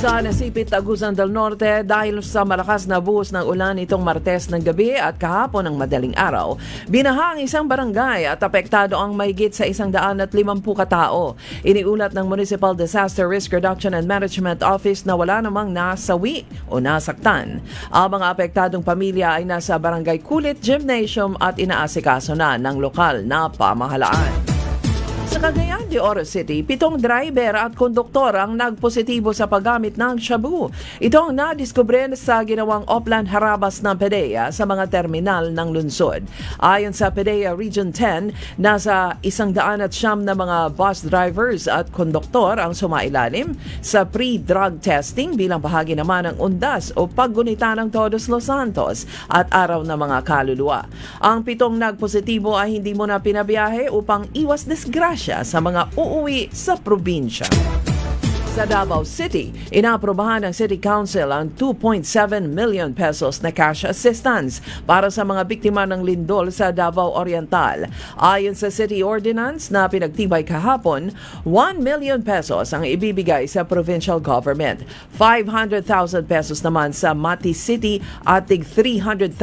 Sa nasipit Agusan del Norte dahil sa malakas na buhos ng ulan itong Martes ng gabi at kahapon ng madaling araw, binaha ang isang barangay at apektado ang mahigit sa 150 katao. Iniulat ng Municipal Disaster Risk Reduction and Management Office na wala namang nasawi o nasaktan. Ang mga apektadong pamilya ay nasa Barangay Kulit Gymnasium at inaasikaso na ng lokal na pamahalaan. Sa Cagayan de Oro City, 7 driver at konduktor ang nagpositibo sa paggamit ng shabu. Ito ang nadiskubre sa ginawang Oplan Harabas ng PDEA sa mga terminal ng lungsod. Ayon sa PDEA Region 10, nasa 109 na mga bus drivers at konduktor ang sumailalim sa pre-drug testing bilang bahagi naman ng undas o paggunita ng Todos Los Santos at Araw ng mga Kaluluwa. Ang 7 nagpositibo ay hindi muna pinabiyahe upang iwas disgrasya sa mga uuwi sa probinsya. Sa Davao City, inaprobahan ng City Council ang 2.7 million pesos na cash assistance para sa mga biktima ng lindol sa Davao Oriental. Ayon sa City Ordinance na pinagtibay kahapon, 1 million pesos ang ibibigay sa provincial government, 500,000 pesos naman sa Mati City at 300,000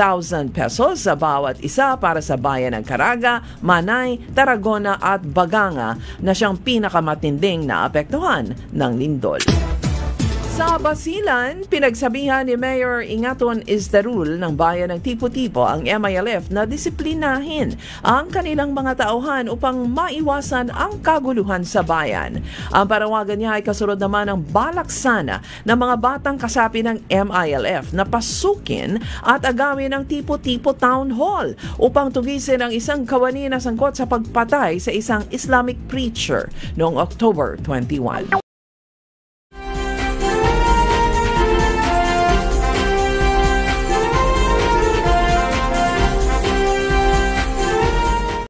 pesos sa bawat isa para sa bayan ng Caraga, Manay, Tarragona at Baganga na siyang pinakamatinding naapektuhan ng lindol. Sa Basilan, pinagsabihan ni Mayor Ingaton Izdarul ng bayan ng Tipo-Tipo ang MILF na disiplinahin ang kanilang mga tauhan upang maiwasan ang kaguluhan sa bayan. Ang parawagan niya ay kasunod naman ng balak sana ng mga batang kasapi ng MILF na pasukin at agawin ang Tipo-Tipo Town Hall upang tugisin ang isang kawani na sangkot sa pagpatay sa isang Islamic preacher noong October 21.